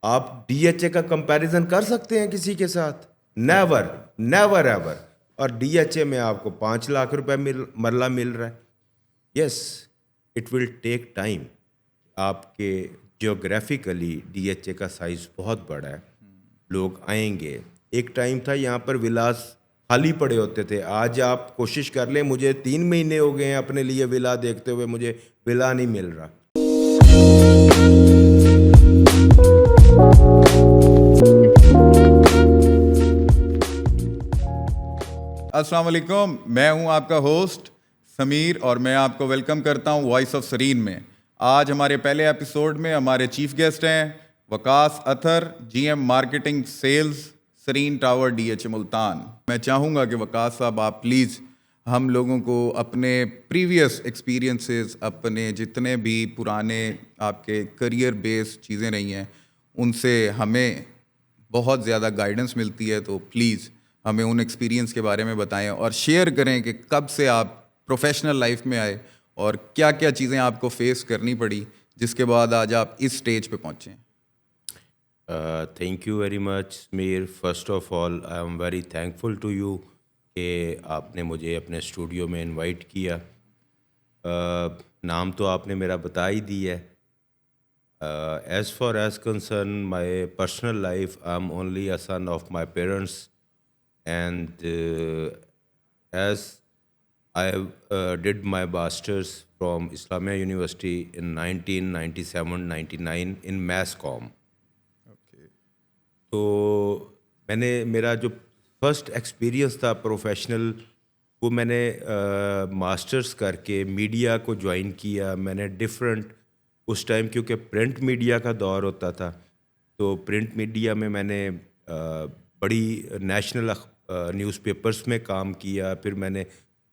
آپ D H اے کا comparison کر سکتے ہیں کسی کے ساتھ؟ Never, never ever. اور ڈی ایچ اے میں آپ کو 5 لاکھ روپے مرلہ مل رہا ہے. یس، اٹ ول ٹیک ٹائم. آپ کے جیوگرافیکلی ڈی ایچ اے کا سائز بہت بڑا ہے، لوگ آئیں گے. ایک ٹائم تھا یہاں پر ولاس خالی پڑے ہوتے تھے. آج آپ کوشش کر لیں، مجھے 3 مہینے ہو گئے ہیں اپنے لیے ولا دیکھتے ہوئے، مجھے ولا نہیں مل رہا. السلام علیکم، میں ہوں آپ کا ہوسٹ سمیر اور میں آپ کو ویلکم کرتا ہوں وائس آف سرین میں. آج ہمارے پہلے ایپیسوڈ میں ہمارے چیف گیسٹ ہیں Waqas Athar, G M marketing sales, Sareen Tower, D H A Multan. میں چاہوں گا کہ وقاص صاحب آپ پلیز ہم لوگوں کو اپنے پریویس ایکسپیرینسز، اپنے جتنے بھی پرانے آپ کے کریئر بیس چیزیں رہی ہیں ان سے ہمیں بہت زیادہ گائیڈنس ملتی ہے، تو پلیز ہمیں ان ایکسپیرینس کے بارے میں بتائیں اور شیئر کریں کہ کب سے آپ پروفیشنل لائف میں آئے اور کیا کیا چیزیں آپ کو فیس کرنی پڑی جس کے بعد آج آپ اس اسٹیج پہ پہنچے ہیں. Thank you very much Sameer. First of all I am very thankful to you کہ آپ نے مجھے اپنے اسٹوڈیو میں انوائٹ کیا. نام تو آپ نے میرا بتا ہی دی ہے. As far as concern my personal life, I am only a son of my parents. And as I did my master's from Islamia University in 1997-99 in Mass Comm. تو میں نے میرا جو فرسٹ ایکسپیرینس تھا پروفیشنل، وہ میں نے masters کر کے میڈیا کو جوائن کیا. میں نے ڈفرینٹ اس ٹائم، کیونکہ پرنٹ میڈیا کا دور ہوتا تھا، تو پرنٹ میڈیا میں نے بڑی نیشنل نیوز پیپرز میں کام کیا. پھر میں نے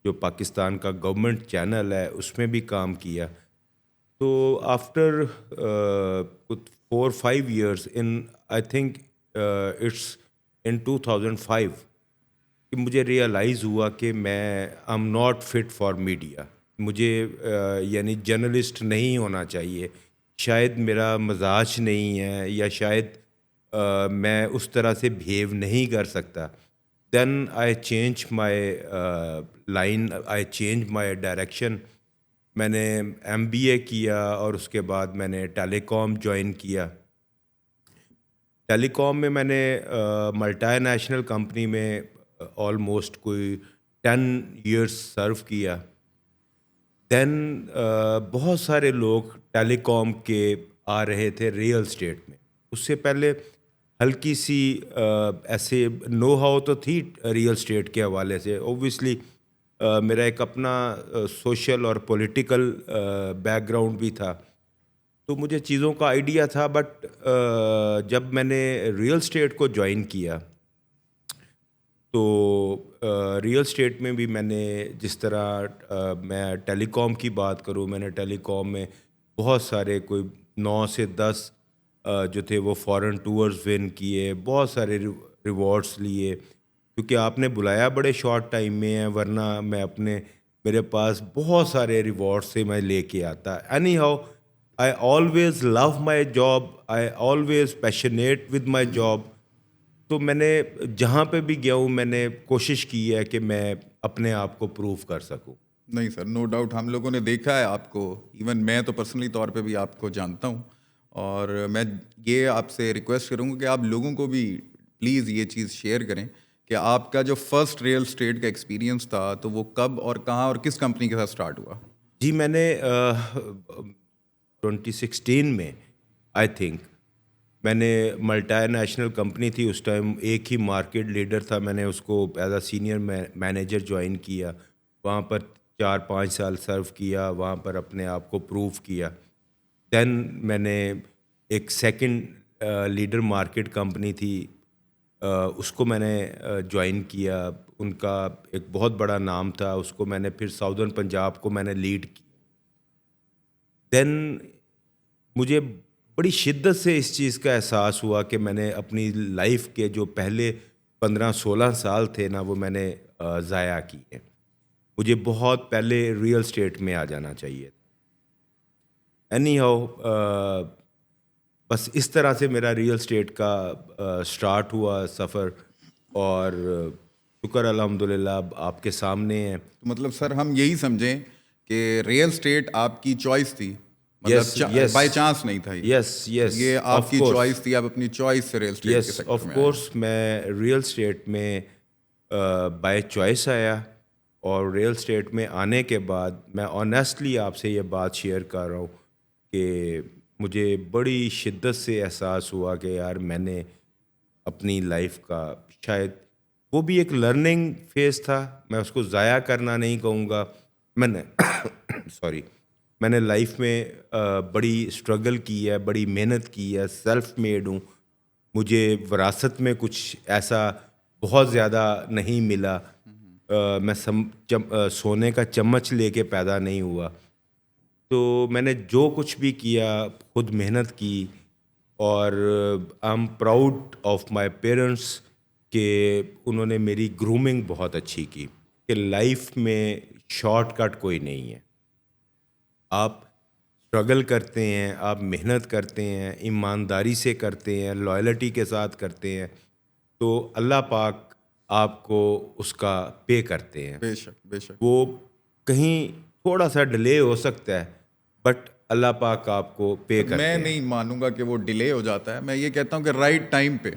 جو پاکستان کا گورنمنٹ چینل ہے اس میں بھی کام کیا. تو after 4-5 years in I think it's in 2005 کہ مجھے ریئلائز ہوا کہ میں I am not fit for media. مجھے یعنی جرنلسٹ نہیں ہونا چاہیے. شاید میرا مزاج نہیں ہے، یا شاید میں اس طرح سے بہیو نہیں کر سکتا. Then I change my line, I change my direction. میں نے ایم بی اے کیا اور اس کے بعد میں نے ٹیلی کام جوائن کیا. ٹیلی کام میں نے ملٹی نیشنل کمپنی میں آلموسٹ کوئی 10 years سرو کیا. دین بہت سارے لوگ ٹیلی کام کے آ رہے تھے ریئل اسٹیٹ میں. اس سے پہلے ہلکی سی ایسے نو ہاؤ تو تھی ریئل اسٹیٹ کے حوالے سے. اوبویسلی میرا ایک اپنا سوشل اور پولیٹیکل بیک گراؤنڈ بھی تھا، تو مجھے چیزوں کا آئیڈیا تھا. بٹ جب میں نے ریئل اسٹیٹ کو جوائن کیا تو ریئل اسٹیٹ میں بھی میں نے جس طرح میں ٹیلی کام کی بات کروں، میں نے ٹیلی کام میں بہت سارے کوئی 9 سے 10 جو تھے وہ فارن ٹورز ون کیے، بہت سارے ریوارڈس لیے، کیونکہ آپ نے بلایا بڑے شارٹ ٹائم میں ہے، ورنہ میں میرے پاس بہت سارے ریوارڈ سے میں لے کے آتا. Anyhow I always love my job, I always passionate with my job. تو میں نے جہاں پہ بھی گیا ہوں میں نے کوشش کی ہے کہ میں اپنے آپ کو پروف کر سکوں. نہیں سر، نو ڈاؤٹ ہم لوگوں نے دیکھا ہے آپ کو، ایون میں تو پرسنلی طور پہ بھی آپ کو جانتا ہوں. اور میں یہ آپ سے ریکویسٹ کروں گا کہ آپ لوگوں کو بھی پلیز یہ چیز شیئر کریں کہ آپ کا جو فرسٹ ریئل اسٹیٹ کا ایکسپیرینس تھا تو وہ کب اور کہاں اور کس کمپنی کے ساتھ اسٹارٹ ہوا. جی میں نے 2016 میں آئی تھنک میں نے ملٹی نیشنل کمپنی تھی اس ٹائم، ایک ہی مارکیٹ لیڈر تھا. میں نے اس کو as a senior manager join کیا. وہاں پر 4-5 سال سرو کیا، وہاں پر اپنے آپ کو پروف کیا. دین میں نے ایک سیکنڈ لیڈر مارکیٹ کمپنی تھی، اس کو میں نے جوائن کیا. ان کا ایک بہت بڑا نام تھا، اس کو میں نے پھر ساؤدرن پنجاب کو میں نے لیڈ کیا. دین مجھے بڑی شدت سے اس چیز کا احساس ہوا کہ میں نے اپنی لائف کے جو پہلے 15-16 سال تھے نا، وہ میں نے ضائع کیے. مجھے بہت پہلے ریئل اسٹیٹ میں آ جانا چاہیے. اینی ہاؤ بس اس طرح سے میرا ریئل اسٹیٹ کا سٹارٹ ہوا سفر، اور شکر الحمدللہ اب آپ کے سامنے ہے. تو مطلب سر ہم یہی سمجھیں کہ ریئل اسٹیٹ آپ کی چوائس تھی، مطلب بائی چانس نہیں تھا یس یہ آپ کی چوائس تھی، آپ اپنی چوائس سے ریئل اسٹیٹ کے یس سیکٹر آف میں کورس میں ریئل اسٹیٹ میں بائی چوائس آیا. اور ریئل اسٹیٹ میں آنے کے بعد میں آنیسٹلی آپ سے یہ بات شیئر کر رہا ہوں کہ مجھے بڑی شدت سے احساس ہوا کہ یار میں نے اپنی لائف کا شاید وہ بھی ایک لرننگ فیز تھا، میں اس کو ضائع کرنا نہیں کہوں گا. میں نے میں نے لائف میں بڑی اسٹرگل کی ہے، بڑی محنت کی ہے، سیلف میڈ ہوں. مجھے وراثت میں کچھ ایسا بہت زیادہ نہیں ملا. میں سونے کا چمچ لے کے پیدا نہیں ہوا. تو میں نے جو کچھ بھی کیا خود محنت کی، اور I am proud of my parents کہ انہوں نے میری گرومنگ بہت اچھی کی کہ لائف میں شارٹ کٹ کوئی نہیں ہے. آپ اسٹرگل کرتے ہیں، آپ محنت کرتے ہیں، ایمانداری سے کرتے ہیں، لائلٹی کے ساتھ کرتے ہیں، تو اللہ پاک آپ کو اس کا پے کرتے ہیں. بے شک بے شک. وہ کہیں تھوڑا سا ڈیلے ہو سکتا ہے بٹ اللہ پاک آپ کو پے کرتے میں ہیں. نہیں مانوں گا کہ وہ ڈیلے ہو جاتا ہے، میں یہ کہتا ہوں کہ رائٹ ٹائم پہ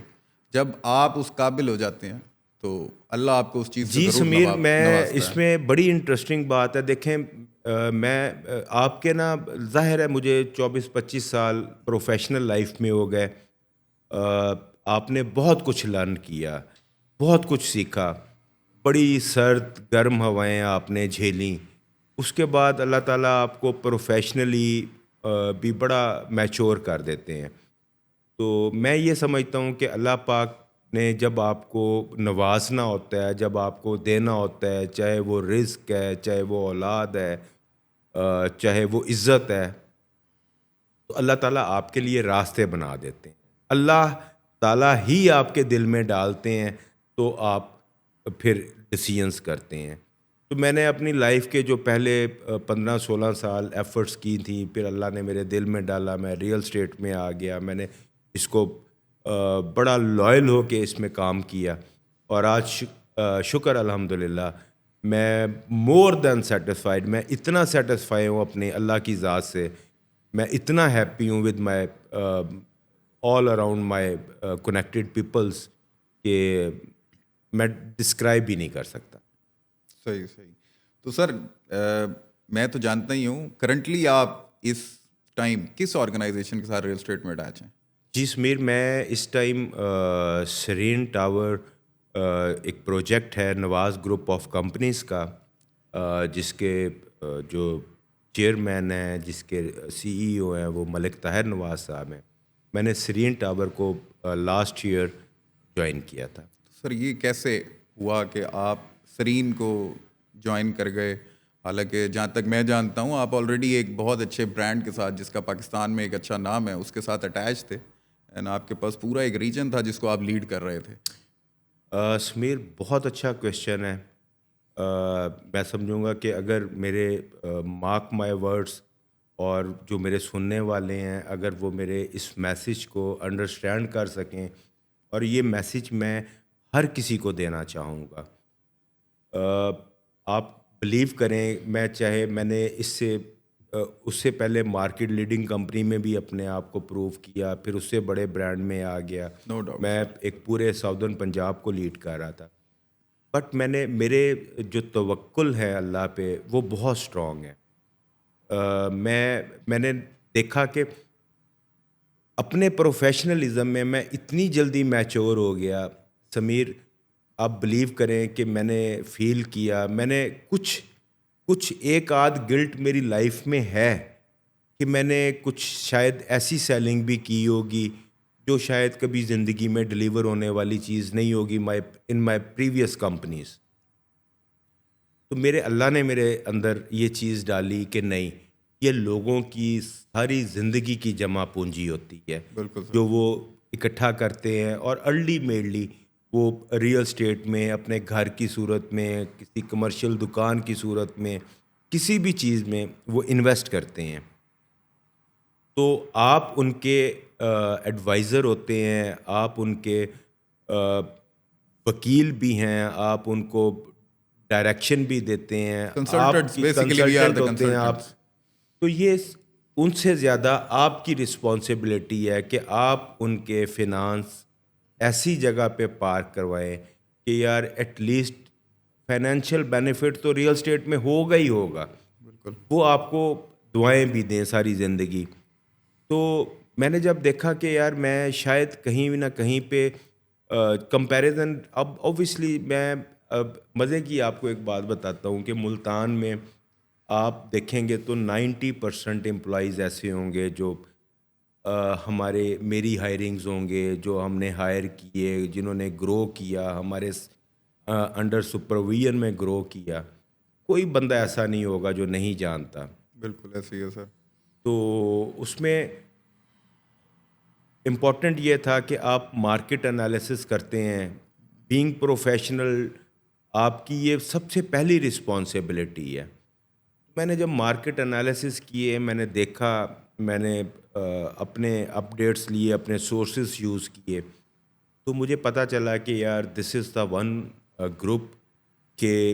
جب آپ اس قابل ہو جاتے ہیں تو اللہ آپ کو اس چیز سے جی ضرور سمیر، میں نوازتا اس ہے. میں بڑی انٹرسٹنگ بات ہے. دیکھیں میں آپ کے نا ظاہر ہے مجھے 24-25 سال پروفیشنل لائف میں ہو گئے. آپ نے بہت کچھ لرن کیا، بہت کچھ سیکھا، بڑی سرد گرم ہوائیں آپ نے جھیلیں. اس کے بعد اللہ تعالیٰ آپ کو پروفیشنلی بھی بڑا میچور کر دیتے ہیں. تو میں یہ سمجھتا ہوں کہ اللہ پاک نے جب آپ کو نوازنا ہوتا ہے، جب آپ کو دینا ہوتا ہے، چاہے وہ رزق ہے، چاہے وہ اولاد ہے، چاہے وہ عزت ہے، تو اللہ تعالیٰ آپ کے لیے راستے بنا دیتے ہیں. اللہ تعالیٰ ہی آپ کے دل میں ڈالتے ہیں تو آپ پھر ڈیسیژنس کرتے ہیں. تو میں نے اپنی لائف کے جو پہلے 15-16 سال ایفرٹس کی تھیں، پھر اللہ نے میرے دل میں ڈالا، میں ریئل اسٹیٹ میں آ گیا. میں نے اس کو بڑا لائل ہو کے اس میں کام کیا، اور آج شکر الحمدللہ میں مور دین سیٹسفائیڈ. میں اتنا سیٹسفائی ہوں اپنے اللہ کی ذات سے، میں اتنا ہیپی ہوں with my all around my connected peoples کہ میں ڈسکرائب ہی نہیں کر سکتا. صحیح صحیح. تو سر میں تو جانتا ہی ہوں کرنٹلی آپ اس ٹائم کس آرگنائزیشن کے ساتھ ریئل اسٹیٹ میں اٹیچ ہیں؟ جی سمیر، میں اس ٹائم سرین ٹاور ایک پروجیکٹ ہے نواز گروپ آف کمپنیز کا، جس کے جو چیئرمین ہیں، جس کے سی ای او ہیں وہ ملک طاہر نواز صاحب ہیں. میں نے سرین ٹاور کو لاسٹ ایئر جوائن کیا تھا. سر یہ کیسے ہوا کہ آپ سرین کو جوائن کر گئے؟ حالانکہ جہاں تک میں جانتا ہوں آپ آلریڈی ایک بہت اچھے برانڈ کے ساتھ، جس کا پاکستان میں ایک اچھا نام ہے، اس کے ساتھ اٹیچ تھے، اینڈ آپ کے پاس پورا ایک ریجن تھا جس کو آپ لیڈ کر رہے تھے. سمیر، بہت اچھا کویشچن ہے. میں سمجھوں گا کہ اگر میرے مارک مائی ورڈس اور جو میرے سننے والے ہیں، اگر وہ میرے اس میسیج کو انڈرسٹینڈ کر سکیں، اور یہ میسیج میں ہر کسی کو دینا چاہوں گا. آپ بلیو کریں، میں نے اس سے پہلے مارکیٹ لیڈنگ کمپنی میں بھی اپنے آپ کو پروو کیا، پھر اس سے بڑے برانڈ میں آ گیا. No doubt. میں ایک پورے ساؤدرن پنجاب کو لیڈ کر رہا تھا. بٹ میرے جو توکل ہے اللہ پہ وہ بہت اسٹرانگ ہے. میں نے دیکھا کہ اپنے پروفیشنلزم میں اتنی جلدی میچور ہو گیا. سمیر، آپ بلیو کریں کہ میں نے فیل کیا، میں نے کچھ ایک آدھ گلٹ میری لائف میں ہے کہ میں نے کچھ شاید ایسی سیلنگ بھی کی ہوگی جو شاید کبھی زندگی میں ڈلیور ہونے والی چیز نہیں ہوگی ان مائی پریویس کمپنیز. تو اللہ نے میرے اندر یہ چیز ڈالی کہ نہیں، یہ لوگوں کی ساری زندگی کی جمع پونجی ہوتی ہے بالکل جو وہ اکٹھا کرتے ہیں، اور الٹیمیٹلی وہ ریئل اسٹیٹ میں، اپنے گھر کی صورت میں، کسی کمرشل دکان کی صورت میں، کسی بھی چیز میں وہ انویسٹ کرتے ہیں. تو آپ ان کے ایڈوائزر ہوتے ہیں, آپ ان کے وکیل بھی ہیں, آپ ان کو ڈائریکشن بھی دیتے ہیں, آپ Consultants, کی basically we are consultant the ہوتے ہیں آپ. consultants. تو یہ ان سے زیادہ آپ کی رسپانسبلٹی ہے کہ آپ ان کے فنانس ایسی جگہ پہ پارک کروائیں کہ یار ایٹ لیسٹ فائنینشیل بینیفٹ تو ریئل اسٹیٹ میں ہوگا ہی ہوگا, بالکل. وہ آپ کو دعائیں بھی دیں ساری زندگی. تو میں نے جب دیکھا کہ یار میں شاید کہیں بھی نہ کہیں پہ کمپیریزن, اب اوبویسلی میں اب مزے کی آپ کو ایک بات بتاتا ہوں کہ ملتان میں آپ دیکھیں گے تو 90% امپلائیز ایسے ہوں گے جو ہمارے میری ہائرنگز ہوں گے, جو ہم نے ہائر کیے, جنہوں نے گرو کیا, ہمارے انڈر سپرویژن میں گرو کیا. کوئی بندہ ایسا نہیں ہوگا جو نہیں جانتا. بالکل ایسے ہی ہے سر. تو اس میں امپورٹنٹ یہ تھا کہ آپ مارکیٹ انالیسس کرتے ہیں, بینگ پروفیشنل آپ کی یہ سب سے پہلی رسپانسبلٹی ہے. میں نے جب مارکیٹ انالیسس کیے, میں نے دیکھا, میں نے اپنے اپڈیٹس لیے, اپنے سورسز یوز کیے, تو مجھے پتہ چلا کہ یار دس از دا ون گروپ کہ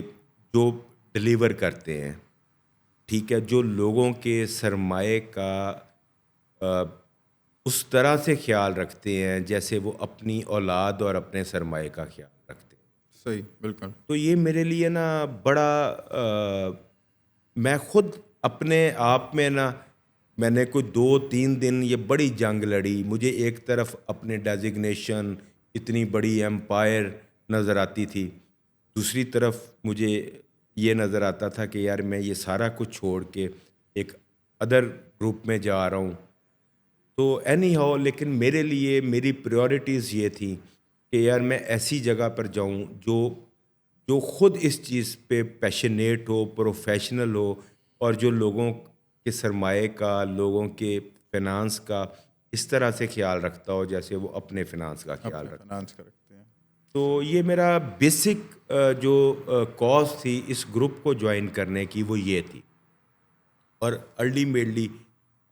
جو ڈلیور کرتے ہیں, ٹھیک ہے, جو لوگوں کے سرمایے کا اس طرح سے خیال رکھتے ہیں جیسے وہ اپنی اولاد اور اپنے سرمایے کا خیال رکھتے ہیں. صحیح, بالکل. تو یہ میرے لیے نا بڑا میں خود اپنے آپ میں نا, میں نے کوئی 2-3 دن یہ بڑی جنگ لڑی. مجھے ایک طرف اپنے ڈیزگنیشن اتنی بڑی ایمپائر نظر آتی تھی, دوسری طرف مجھے یہ نظر آتا تھا کہ یار میں یہ سارا کچھ چھوڑ کے ایک ادر گروپ میں جا رہا ہوں. تو اینی ہاؤ, لیکن میرے لیے میری پریورٹیز یہ تھی کہ یار میں ایسی جگہ پر جاؤں جو خود اس چیز پہ پیشنیٹ ہو, پروفیشنل ہو, اور جو لوگوں کے سرمایے کا, لوگوں کے فنانس کا اس طرح سے خیال رکھتا ہو جیسے وہ اپنے فنانس کا خیال اپنے رکھتا. فنانس کا رکھتے ہیں. تو یہ میرا بیسک جو کاز تھی اس گروپ کو جوائن کرنے کی وہ یہ تھی. اور الٹیمیٹلی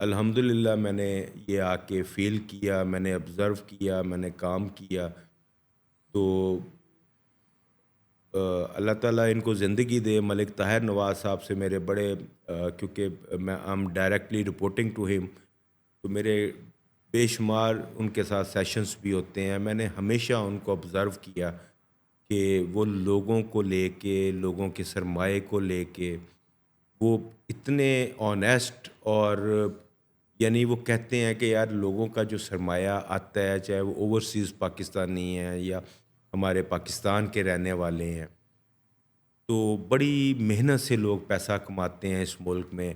الحمدللہ میں نے یہ آ کے فیل کیا, میں نے آبزرو کیا, میں نے کام کیا. تو اللہ تعالیٰ ان کو زندگی دے. ملک طاہر نواز صاحب سے میرے بڑے کیونکہ میں ایم ڈائریکٹلی رپورٹنگ ٹو ہم, تو میرے بے شمار ان کے ساتھ سیشنز بھی ہوتے ہیں. میں نے ہمیشہ ان کو آبزرو کیا کہ وہ لوگوں کو لے کے, لوگوں کے سرمایے کو لے کے وہ اتنے آنیسٹ, اور یعنی وہ کہتے ہیں کہ یار لوگوں کا جو سرمایہ آتا ہے, چاہے وہ اوورسیز پاکستانی ہیں یا ہمارے پاکستان کے رہنے والے ہیں, تو بڑی محنت سے لوگ پیسہ کماتے ہیں اس ملک میں,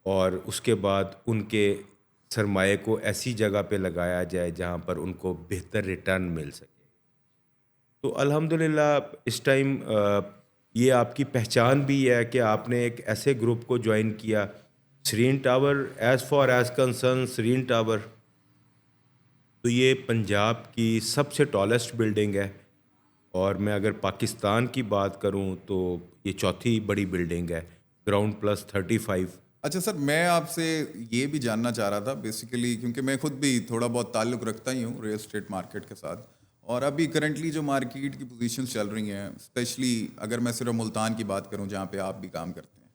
اور اس کے بعد ان کے سرمایے کو ایسی جگہ پہ لگایا جائے جہاں پر ان کو بہتر ریٹرن مل سکے. تو الحمدللہ اس ٹائم یہ آپ کی پہچان بھی ہے کہ آپ نے ایک ایسے گروپ کو جوائن کیا. Sareen Tower, as far as concern Sareen Tower, تو یہ پنجاب کی سب سے ٹالسٹ بلڈنگ ہے, اور میں اگر پاکستان کی بات کروں تو یہ چوتھی بڑی بلڈنگ ہے, گراؤنڈ پلس 35. اچھا سر, میں آپ سے یہ بھی جاننا چاہ رہا تھا بیسیکلی, کیونکہ میں خود بھی تھوڑا بہت تعلق رکھتا ہی ہوں ریئل اسٹیٹ مارکیٹ کے ساتھ, اور ابھی کرنٹلی جو مارکیٹ کی پوزیشنز چل رہی ہیں, اسپیشلی اگر میں صرف ملتان کی بات کروں جہاں پہ آپ بھی کام کرتے ہیں,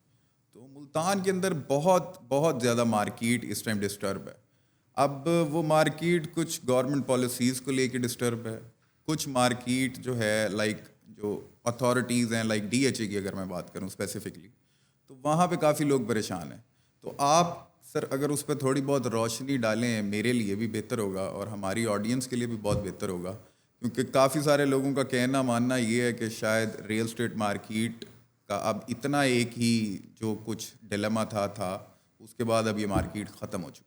تو ملتان کے اندر بہت بہت زیادہ مارکیٹ اس ٹائم ڈسٹرب ہے. اب وہ مارکیٹ کچھ گورنمنٹ پالیسیز کو لے کے ڈسٹرب ہے, کچھ مارکیٹ جو ہے لائک جو اتھارٹیز ہیں, لائک ڈی ایچ اے کی اگر میں بات کروں اسپیسیفکلی, تو وہاں پہ کافی لوگ پریشان ہیں. تو آپ سر اگر اس پہ تھوڑی بہت روشنی ڈالیں, میرے لیے بھی بہتر ہوگا اور ہماری آڈینس کے لیے بھی بہت بہتر ہوگا, کیونکہ کافی سارے لوگوں کا کہنا ماننا یہ ہے کہ شاید ریئل اسٹیٹ مارکیٹ کا اب اتنا ایک ہی جو کچھ ڈیلیما تھا اس کے بعد اب یہ مارکیٹ ختم ہو چکی ہے.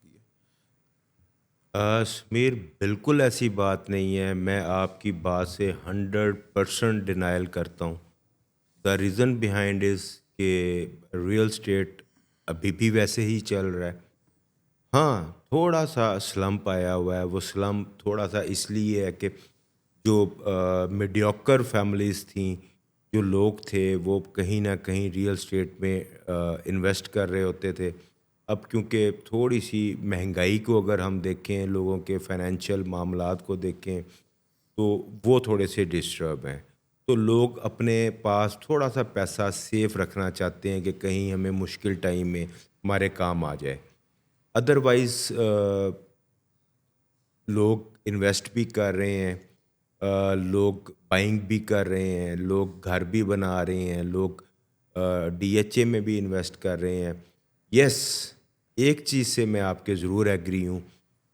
سمیر, بالکل ایسی بات نہیں ہے. میں آپ کی بات سے 100% ڈینائل کرتا ہوں. دا ریزن بیہائنڈ از کہ ریئل اسٹیٹ ابھی بھی ویسے ہی چل رہا ہے. ہاں, تھوڑا سا سلمپ آیا ہوا ہے. وہ سلمپ تھوڑا سا اس لیے ہے کہ جو میڈیوکر فیملیز تھیں, جو لوگ تھے, وہ کہیں نہ کہیں ریئل اسٹیٹ میں انویسٹ کر رہے ہوتے تھے, اب کیونکہ تھوڑی سی مہنگائی کو اگر ہم دیکھیں, لوگوں کے فائنینشیل معاملات کو دیکھیں, تو وہ تھوڑے سے ڈسٹرب ہیں. تو لوگ اپنے پاس تھوڑا سا پیسہ سیف رکھنا چاہتے ہیں کہ کہیں ہمیں مشکل ٹائم میں ہمارے کام آ جائے. ادروائز لوگ انویسٹ بھی کر رہے ہیں, لوگ بائنگ بھی کر رہے ہیں, لوگ گھر بھی بنا رہے ہیں, لوگ ڈی ایچ اے میں بھی انویسٹ کر رہے ہیں. یس, ایک چیز سے میں آپ کے ضرور ایگری ہوں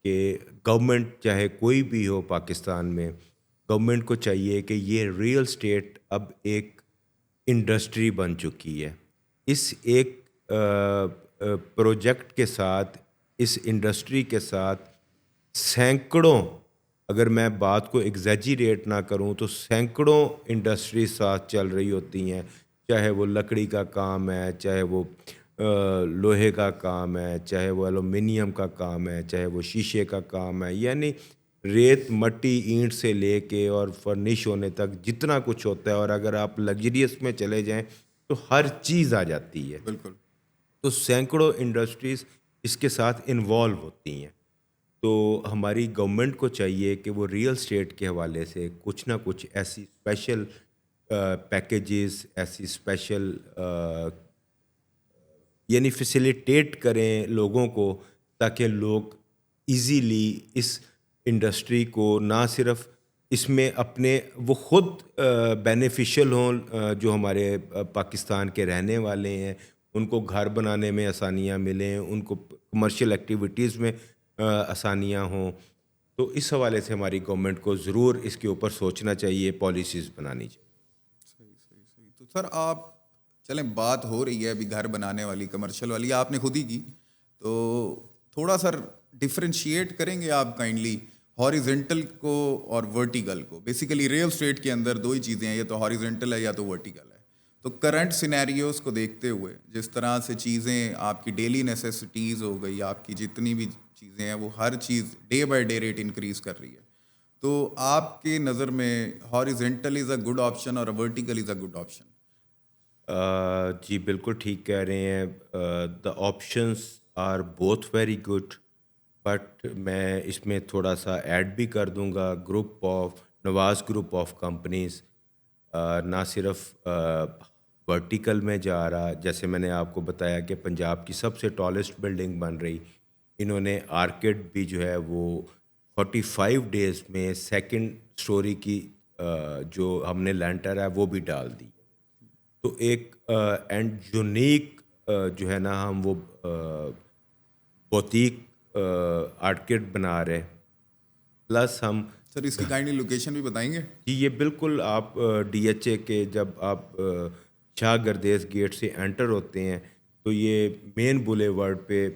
کہ گورنمنٹ چاہے کوئی بھی ہو پاکستان میں, گورنمنٹ کو چاہیے کہ یہ ریئل اسٹیٹ اب ایک انڈسٹری بن چکی ہے. اس ایک پروجیکٹ کے ساتھ, اس انڈسٹری کے ساتھ سینکڑوں, اگر میں بات کو ایگزیجریٹ نہ کروں تو سینکڑوں انڈسٹری ساتھ چل رہی ہوتی ہیں, چاہے وہ لکڑی کا کام ہے, چاہے وہ لوہے کا کام ہے, چاہے وہ ایلومینیم کا کام ہے, چاہے وہ شیشے کا کام ہے. یعنی ریت مٹی اینٹ سے لے کے اور فرنش ہونے تک جتنا کچھ ہوتا ہے, اور اگر آپ لگژریس میں چلے جائیں تو ہر چیز آ جاتی ہے. بالکل. تو سینکڑوں انڈسٹریز اس کے ساتھ انوالو ہوتی ہیں. تو ہماری گورنمنٹ کو چاہیے کہ وہ ریئل اسٹیٹ کے حوالے سے کچھ نہ کچھ ایسی اسپیشل پیکیجز, ایسی اسپیشل یعنی فیسیلیٹیٹ کریں لوگوں کو, تاکہ لوگ ایزیلی اس انڈسٹری کو نہ صرف اس میں اپنے وہ خود بینیفیشل ہوں, جو ہمارے پاکستان کے رہنے والے ہیں ان کو گھر بنانے میں آسانیاں ملیں, ان کو کمرشل ایکٹیویٹیز میں آسانیاں ہوں. تو اس حوالے سے ہماری گورنمنٹ کو ضرور اس کے اوپر سوچنا چاہیے, پالیسیز بنانی چاہیے. صحیح. تو سر آپ چلیں, بات ہو رہی ہے ابھی گھر بنانے والی, کمرشل والی آپ نے خود ہی کی, تو تھوڑا سر ڈفرینشیٹ کریں گے آپ کائنڈلی ہاریزنٹل کو اور ورٹیکل کو. بیسیکلی ریئل اسٹیٹ کے اندر دو ہی چیزیں ہیں, یا تو ہاریزنٹل ہے یا تو ورٹیکل ہے. تو کرنٹ سینیریوز کو دیکھتے ہوئے جس طرح سے چیزیں آپ کی ڈیلی نیسیسٹیز ہو گئی, آپ کی جتنی بھی چیزیں ہیں وہ ہر چیز day by day rate increase کر رہی ہے, تو آپ کے نظر میں horizontal is a good option اور vertical is a good option? جی بالکل ٹھیک کہہ رہے ہیں. The options are both very good, but میں اس میں تھوڑا سا ایڈ بھی کر دوں گا. نواز گروپ آف کمپنیز نہ صرف ورٹیکل میں جا رہا, جیسے میں نے آپ کو بتایا کہ پنجاب کی سب سے ٹالسٹ بلڈنگ بن رہی, انہوں نے آرکڈ بھی جو ہے وہ 45 days میں سیکنڈ اسٹوری کی جو ہم نے لینٹر ہے وہ بھی ڈال دی. تو ایک اینڈ یونیک جو ہے نا ہم وہ بوتیک آرکڈ بنا رہے, پلس ہم سر اس کی کائنڈلی لوکیشن بھی بتائیں گے؟ جی یہ بالکل آپ ڈی ایچ اے کے جب آپ شاہ گردیز گیٹ سے انٹر ہوتے ہیں تو یہ مین بولے ورڈ پہ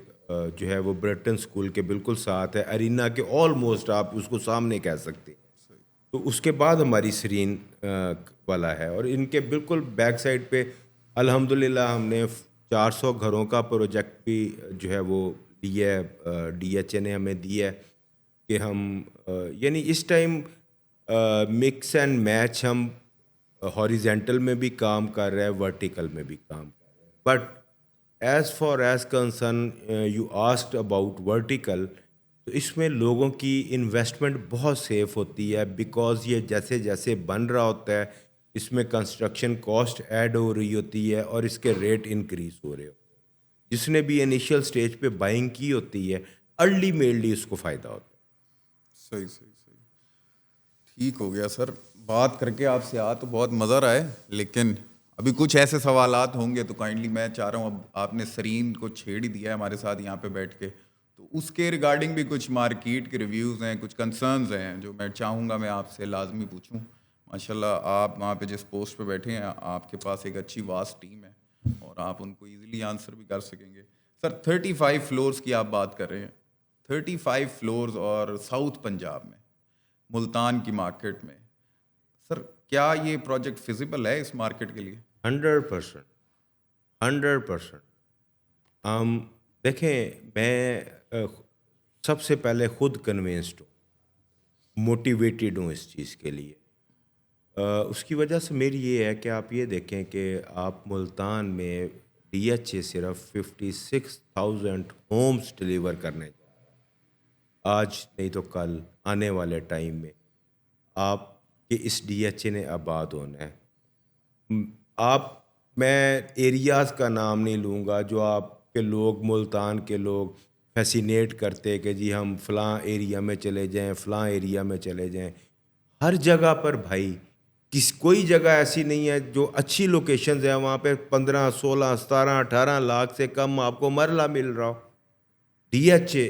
جو ہے وہ برٹن اسکول کے بالکل ساتھ ہے, ارینا کے آلموسٹ آپ اس کو سامنے کہہ سکتے ہیں. تو اس کے بعد ہماری سرین والا ہے, اور ان کے بالکل بیک سائڈ پہ الحمدللہ ہم نے 400 گھروں کا پروجیکٹ بھی جو ہے وہ دیا ہے, ڈی ایچ اے نے ہمیں دیا ہے کہ ہم یعنی اس ٹائم مکس اینڈ میچ ہم ہاریزنٹل میں بھی کام کر رہے ہیں, ورٹیکل میں بھی کام کر رہے ہیں. But as far as concern you asked about vertical, تو اس میں لوگوں کی انویسٹمنٹ بہت سیف ہوتی ہے, بیکاز یہ جیسے جیسے بن رہا ہوتا ہے اس میں کنسٹرکشن کاسٹ ایڈ ہو رہی ہوتی ہے اور اس کے ریٹ انکریز ہو رہے ہوتے ہیں. جس نے بھی انیشیل سٹیج پہ بائنگ کی ہوتی ہے الٹیمیٹلی اس کو فائدہ ہوتا ہے. صحیح. ٹھیک ہو گیا سر, بات کر کے آپ سے تو بہت مزہ آئے, لیکن ابھی کچھ ایسے سوالات ہوں گے تو کائنڈلی میں چاہ رہا ہوں, اب آپ نے سرین کو چھیڑ ہی دیا ہے ہمارے ساتھ یہاں پہ بیٹھ کے, تو اس کے ریگارڈنگ بھی کچھ مارکیٹ کے ریویوز ہیں, کچھ کنسرنز ہیں جو میں چاہوں گا میں آپ سے لازمی پوچھوں. ماشاءاللہ آپ وہاں پہ جس پوسٹ پہ بیٹھے ہیں آپ کے پاس ایک اچھی واسٹ ٹیم ہے اور آپ ان کو ایزیلی آنسر بھی کر سکیں گے. سر 35 فلورز کی آپ بات کر رہے ہیں, 35 فلورز اور ساؤتھ پنجاب میں, ملتان کی مارکیٹ میں, سر کیا یہ پروجیکٹ فیزیبل ہے اس مارکیٹ کے لیے؟ 100%. دیکھیں میں سب سے پہلے خود کنونسڈ ہوں, موٹیویٹیڈ ہوں اس چیز کے لیے. اس کی وجہ سے میری یہ ہے کہ آپ یہ دیکھیں کہ آپ ملتان میں DHA صرف 56,000 ہومز ڈلیور کرنے آج نہیں تو کل آنے والے ٹائم میں آپ کے اس DHA نے آباد ہونا ہے. میں ایریاز کا نام نہیں لوں گا جو آپ کے لوگ ملتان کے لوگ فیسینیٹ کرتے کہ جی ہم فلاں ایریا میں چلے جائیں فلاں ایریا میں چلے جائیں. ہر جگہ پر بھائی کوئی جگہ ایسی نہیں ہے جو اچھی لوکیشنز ہیں وہاں پہ 15 16 17 18 لاکھ سے کم آپ کو مرلہ مل رہا ہو. DHA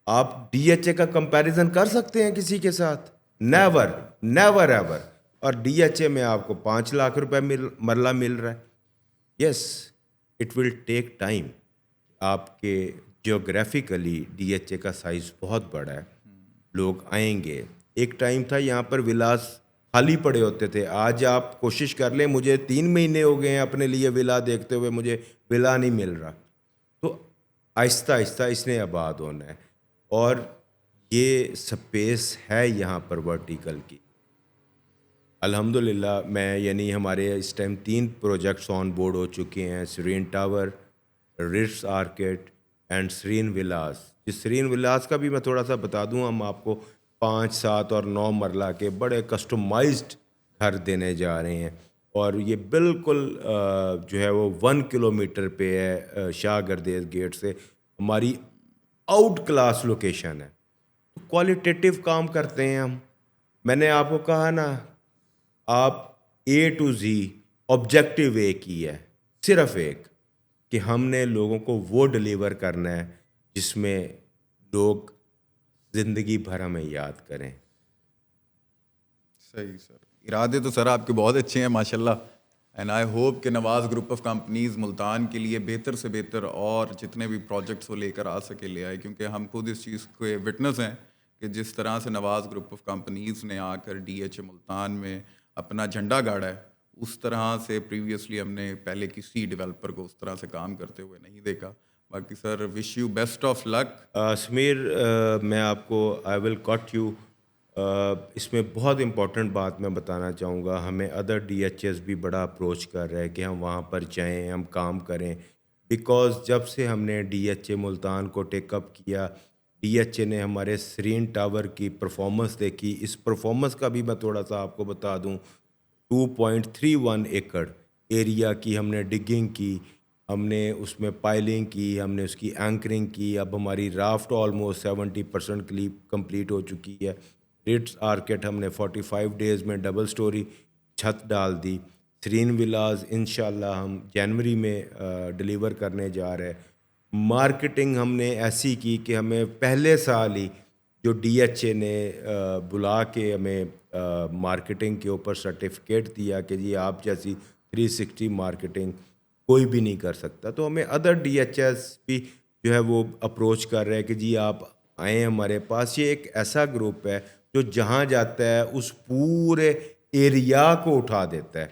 آپ DHA کا کمپیریزن کر سکتے ہیں کسی کے ساتھ؟ Never never ever. اور DHA میں آپ کو 5 لاکھ روپے مرلہ مل رہا ہے. Yes it will take time. آپ کے جیوگرافیکلی DHA کا سائز بہت بڑا ہے, لوگ آئیں گے. ایک ٹائم تھا یہاں پر ولاز خالی پڑے ہوتے تھے. آج آپ کوشش کر لیں, مجھے 3 مہینے ہو گئے ہیں اپنے لیے ولا دیکھتے ہوئے, مجھے ولا نہیں مل رہا. تو آہستہ آہستہ اس نے آباد ہونا ہے. اور یہ سپیس ہے یہاں پر ورٹیکل کی. الحمدللہ میں یعنی ہمارے اس ٹائم 3 پروجیکٹس آن بورڈ ہو چکے ہیں, سرین tower, رٹس arcade and Sareen villas. جس سرین ولاز کا بھی میں تھوڑا سا بتا دوں, ہم آپ کو 5 7 اور 9 مرلہ کے بڑے کسٹمائزڈ گھر دینے جا رہے ہیں. اور یہ بالکل جو ہے وہ 1 کلومیٹر پہ ہے شاہ گردیز گیٹ سے. ہماری آؤٹ کلاس لوکیشن ہے. کوالٹیٹیو کام کرتے ہیں ہم. میں نے آپ کو کہا نا, آپ A to Z آبجیکٹیو ایک ہی ہے, صرف ایک, کہ ہم نے لوگوں کو وہ ڈلیور کرنا ہے جس میں لوگ زندگی بھر ہمیں یاد کریں. صحیح سر. ارادے تو سر آپ کے بہت اچھے ہیں ماشاء اللہ. اینڈ آئی ہوپ کہ نواز گروپ آف کمپنیز ملتان کے لیے بہتر سے بہتر اور جتنے بھی پروجیکٹس وہ لے کر آ سکے لے آئے, کیونکہ ہم خود اس چیز کے وٹنس ہیں کہ جس طرح سے نواز گروپ آف کمپنیز نے آ کر DHA ملتان میں اپنا جھنڈا گاڑا ہے, اس طرح سے پریویسلی ہم نے پہلے کسی ڈیولپر کو اس طرح سے کام کرتے ہوئے نہیں دیکھا. باقی سر وش یو بیسٹ آف لک. سمیر, میں آپ کو آئی ول کٹ یو, اس میں بہت امپورٹنٹ بات میں بتانا چاہوں گا. ہمیں ادر DHAs بھی بڑا اپروچ کر رہا ہے کہ ہم وہاں پر جائیں, ہم کام کریں. بیکاز جب سے ہم نے DHA ملتان کو ٹیک اپ کیا, DHA نے ہمارے سرین ٹاور کی پرفارمنس دیکھی. اس پرفارمنس کا بھی میں تھوڑا سا آپ کو بتا دوں. 2.31 ایکڑ ایریا کی ہم نے ڈگنگ کی, ہم نے اس میں پائلنگ کی, ہم نے اس کی اینکرنگ کی. اب ہماری رافٹ آلموسٹ 70% کمپلیٹ ہو چکی ہے. رٹس آرکیٹ ہم نے 45 ڈیز میں ڈبل سٹوری چھت ڈال دی. سرین ولاز انشاءاللہ ہم جنوری میں ڈلیور کرنے جا رہے ہیں. مارکیٹنگ ہم نے ایسی کی کہ ہمیں پہلے سال ہی جو DHA نے بلا کے ہمیں مارکیٹنگ کے اوپر سرٹیفکیٹ دیا کہ جی آپ جیسی 360 مارکیٹنگ کوئی بھی نہیں کر سکتا. تو ہمیں ادر DHAs بھی جو ہے وہ اپروچ کر رہے ہیں کہ جی آپ آئیں ہمارے پاس. یہ ایک ایسا گروپ ہے جو جہاں جاتا ہے اس پورے ایریا کو اٹھا دیتا ہے.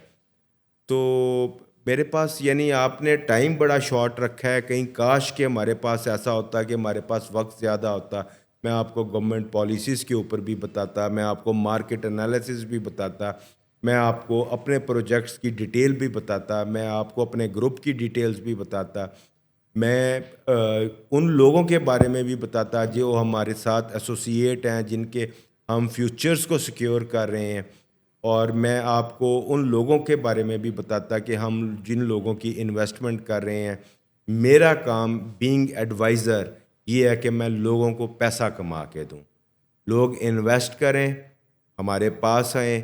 تو میرے پاس یعنی آپ نے ٹائم بڑا شارٹ رکھا ہے. کہیں کاش کہ ہمارے پاس ایسا ہوتا کہ ہمارے پاس وقت زیادہ ہوتا, میں آپ کو گورنمنٹ پالیسیز کے اوپر بھی بتاتا, میں آپ کو مارکیٹ انالیسس بھی بتاتا, میں آپ کو اپنے پروجیکٹس کی ڈیٹیل بھی بتاتا, میں آپ کو اپنے گروپ کی ڈیٹیلز بھی بتاتا, میں ان لوگوں کے بارے میں بھی بتاتا جو ہمارے ساتھ ایسوسیٹ ہیں, جن کے ہم فیوچرز کو سیکیور کر رہے ہیں. اور میں آپ کو ان لوگوں کے بارے میں بھی بتاتا کہ ہم جن لوگوں کی انویسٹمنٹ کر رہے ہیں. میرا کام بینگ ایڈوائزر یہ ہے کہ میں لوگوں کو پیسہ کما کے دوں, لوگ انویسٹ کریں, ہمارے پاس آئیں.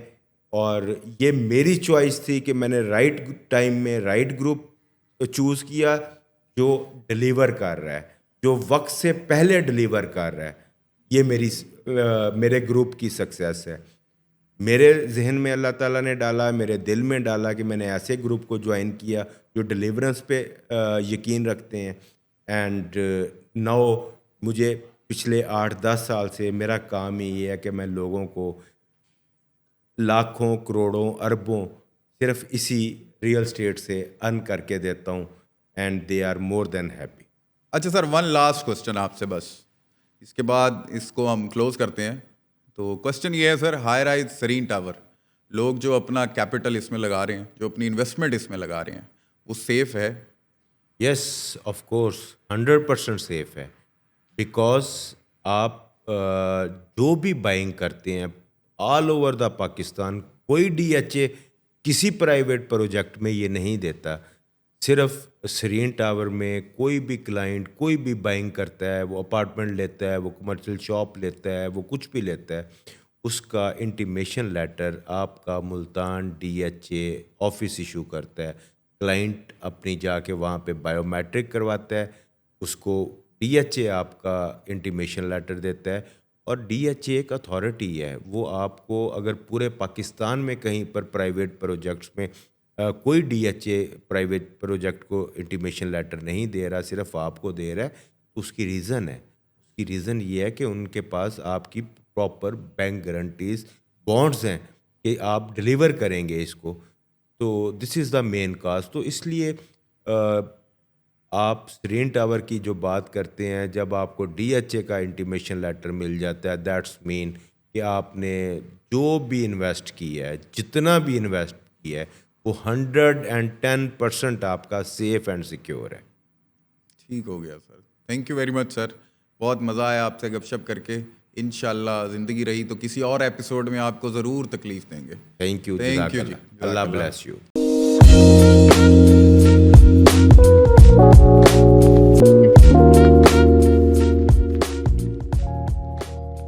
اور یہ میری چوائس تھی کہ میں نے رائٹ ٹائم میں رائٹ گروپ چوز کیا جو ڈلیور کر رہا ہے, جو وقت سے پہلے ڈلیور کر رہا ہے. یہ میرے گروپ کی سکسیس ہے. میرے ذہن میں اللہ تعالیٰ نے ڈالا, میرے دل میں ڈالا کہ میں نے ایسے گروپ کو جوائن کیا جو ڈلیورنس پہ یقین رکھتے ہیں. اینڈ ناؤ مجھے پچھلے 8-10 سال سے میرا کام ہی یہ ہے کہ میں لوگوں کو لاکھوں کروڑوں اربوں صرف اسی ریئل اسٹیٹ سے ارن کر کے دیتا ہوں. And they are more than happy. اچھا سر, ون لاسٹ کوسچن آپ سے, بس اس کے بعد اس کو ہم کلوز کرتے ہیں. تو کوسچن یہ ہے سر, ہائی رائز سرین ٹاور, لوگ جو اپنا کیپٹل اس میں لگا رہے ہیں, جو اپنی انویسٹمنٹ اس میں لگا رہے ہیں, وہ سیف ہے, یس آف کورس 100% سیف ہے، بیکاز آپ جو بھی بائنگ کرتے ہیں آل اوور دا پاکستان، کوئی ڈی ایچ اے کسی پرائیویٹ پروجیکٹ میں یہ نہیں دیتا. صرف سرین ٹاور میں کوئی بھی کلائنٹ کوئی بھی بائنگ کرتا ہے، وہ اپارٹمنٹ لیتا ہے، وہ کمرشل شاپ لیتا ہے، وہ کچھ بھی لیتا ہے، اس کا انٹیمیشن لیٹر آپ کا Multan D H A office issue کرتا ہے. کلائنٹ اپنی جا کے وہاں پہ بائیو میٹرک کرواتا ہے، اس کو ڈی ایچ اے آپ کا انٹیمیشن لیٹر دیتا ہے. اور ڈی ایچ اے ایک اتھارٹی ہے، وہ آپ کو اگر پورے پاکستان میں کہیں پر پرائیویٹ پروجیکٹس میں کوئی D H A private project کو انٹیمیشن لیٹر نہیں دے رہا، صرف آپ کو دے رہا ہے، تو اس کی ریزن ہے. اس کی ریزن یہ ہے کہ ان کے پاس آپ کی پراپر بینک گارنٹیز بانڈز ہیں کہ آپ ڈلیور کریں گے اس کو. تو دس از دا مین کاز. تو اس لیے آپ سرین ٹاور کی جو بات کرتے ہیں، جب آپ کو ڈی ایچ اے کا انٹیمیشن لیٹر مل جاتا ہے، دیٹس مین کہ آپ نے جو بھی انویسٹ کیا ہے، جتنا بھی انویسٹ کیا ہے، وہ 110% آپ کا سیف اینڈ سیکیور ہے. ٹھیک ہو گیا سر، تھینک یو ویری مچ سر، بہت مزہ آیا آپ سے گپ شپ کر کے. انشاءاللہ زندگی رہی تو کسی اور ایپیسوڈ میں آپ کو ضرور تکلیف دیں گے. تھینک یو، تھینک جزاک یو اللہ. جی، جزاک اللہ اللہ. Bless you.